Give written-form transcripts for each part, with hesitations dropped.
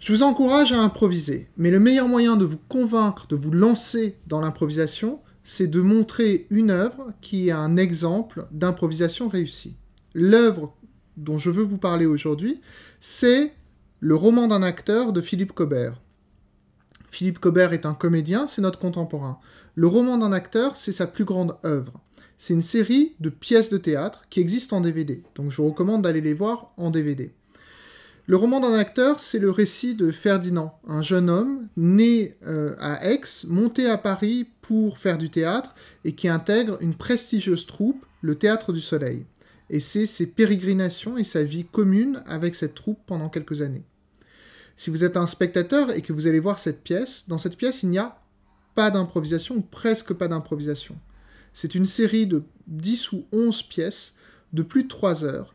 Je vous encourage à improviser, mais le meilleur moyen de vous convaincre, de vous lancer dans l'improvisation, c'est de montrer une œuvre qui est un exemple d'improvisation réussie. L'œuvre dont je veux vous parler aujourd'hui, c'est le roman d'un acteur de Philippe Cobert. Philippe Cobert est un comédien, c'est notre contemporain. Le roman d'un acteur, c'est sa plus grande œuvre. C'est une série de pièces de théâtre qui existent en DVD, donc je vous recommande d'aller les voir en DVD. Le roman d'un acteur, c'est le récit de Ferdinand, un jeune homme né à Aix, monté à Paris pour faire du théâtre et qui intègre une prestigieuse troupe, le Théâtre du Soleil. Et c'est ses pérégrinations et sa vie commune avec cette troupe pendant quelques années. Si vous êtes un spectateur et que vous allez voir cette pièce, dans cette pièce, il n'y a pas d'improvisation ou presque pas d'improvisation. C'est une série de 10 ou 11 pièces de plus de 3 heures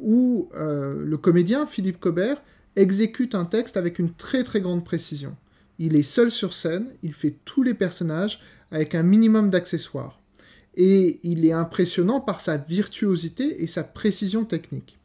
où le comédien Philippe Cobert exécute un texte avec une très très grande précision. Il est seul sur scène, il fait tous les personnages avec un minimum d'accessoires. Et il est impressionnant par sa virtuosité et sa précision technique.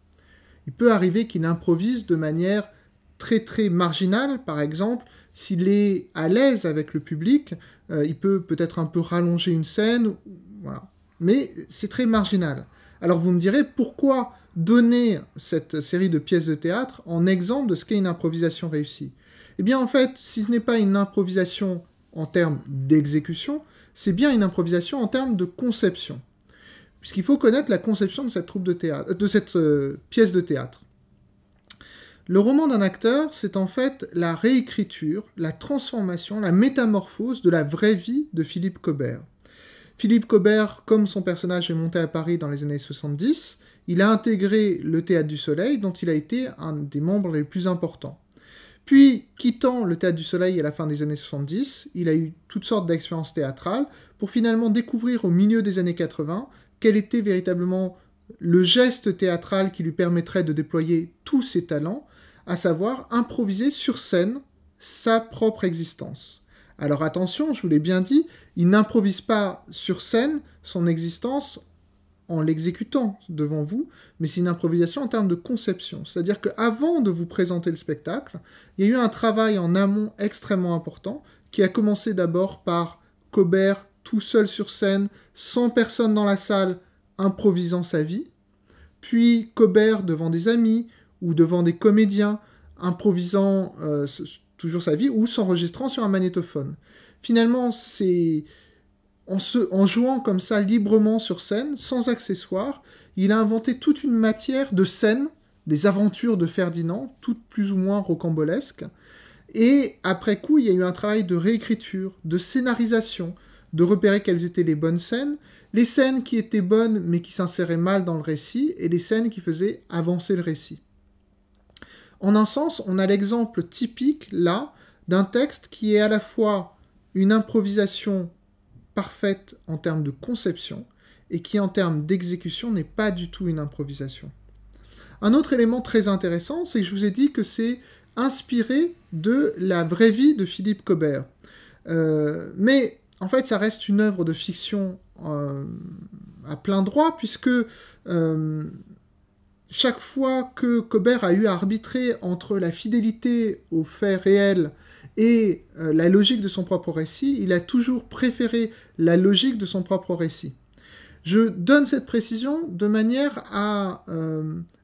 Il peut arriver qu'il improvise de manière très très marginale, par exemple, s'il est à l'aise avec le public, il peut peut-être un peu rallonger une scène, voilà. Mais c'est très marginal. Alors vous me direz, pourquoi donner cette série de pièces de théâtre en exemple de ce qu'est une improvisation réussie? Eh bien en fait, si ce n'est pas une improvisation en termes d'exécution, c'est bien une improvisation en termes de conception. Puisqu'il faut connaître la conception de cette troupe de théâtre, de cette pièce de théâtre. Le roman d'un acteur, c'est en fait la réécriture, la transformation, la métamorphose de la vraie vie de Philippe Cobert. Philippe Cobert, comme son personnage est monté à Paris dans les années 70, il a intégré le Théâtre du Soleil, dont il a été un des membres les plus importants. Puis, quittant le Théâtre du Soleil à la fin des années 70, il a eu toutes sortes d'expériences théâtrales pour finalement découvrir au milieu des années 80 quel était véritablement le geste théâtral qui lui permettrait de déployer tous ses talents, à savoir improviser sur scène sa propre existence. Alors attention, je vous l'ai bien dit, il n'improvise pas sur scène son existence en l'exécutant devant vous, mais c'est une improvisation en termes de conception. C'est-à-dire qu'avant de vous présenter le spectacle, il y a eu un travail en amont extrêmement important, qui a commencé d'abord par Cobert tout seul sur scène, sans personne dans la salle, improvisant sa vie, puis Cobert devant des amis, ou devant des comédiens, improvisant toujours sa vie, ou s'enregistrant sur un magnétophone. Finalement, c'est en jouant comme ça librement sur scène, sans accessoires, il a inventé toute une matière de scènes, des aventures de Ferdinand, toutes plus ou moins rocambolesques, et après coup, il y a eu un travail de réécriture, de scénarisation, de repérer quelles étaient les bonnes scènes, les scènes qui étaient bonnes mais qui s'inséraient mal dans le récit, et les scènes qui faisaient avancer le récit. En un sens, on a l'exemple typique, là, d'un texte qui est à la fois une improvisation parfaite en termes de conception, et qui, en termes d'exécution, n'est pas du tout une improvisation. Un autre élément très intéressant, c'est que je vous ai dit que c'est inspiré de la vraie vie de Philippe Cobert. Mais, en fait, ça reste une œuvre de fiction à plein droit, puisque chaque fois que Cobert a eu à arbitrer entre la fidélité aux faits réels et la logique de son propre récit, il a toujours préféré la logique de son propre récit. Je donne cette précision de manière à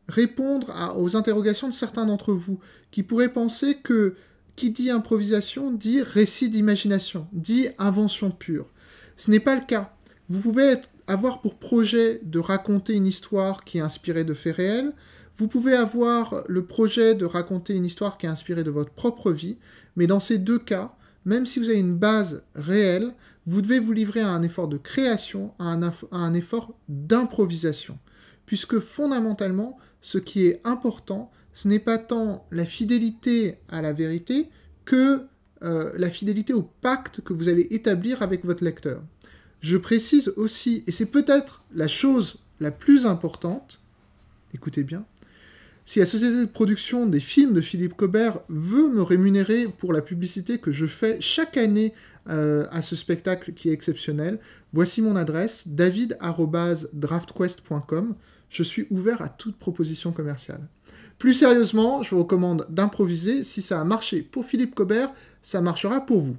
répondre aux interrogations de certains d'entre vous, qui pourraient penser que qui dit improvisation dit récit d'imagination, dit invention pure. Ce n'est pas le cas. Vous pouvez avoir pour projet de raconter une histoire qui est inspirée de faits réels, vous pouvez avoir le projet de raconter une histoire qui est inspirée de votre propre vie, mais dans ces deux cas, même si vous avez une base réelle, vous devez vous livrer à un effort de création, à un effort d'improvisation. Puisque fondamentalement, ce qui est important, ce n'est pas tant la fidélité à la vérité que la fidélité au pacte que vous allez établir avec votre lecteur. Je précise aussi, et c'est peut-être la chose la plus importante, écoutez bien, si la société de production des films de Philippe Cobert veut me rémunérer pour la publicité que je fais chaque année à ce spectacle qui est exceptionnel, voici mon adresse, david@draftquest.com. Je suis ouvert à toute proposition commerciale. Plus sérieusement, je vous recommande d'improviser. Si ça a marché pour Philippe Cobert, ça marchera pour vous.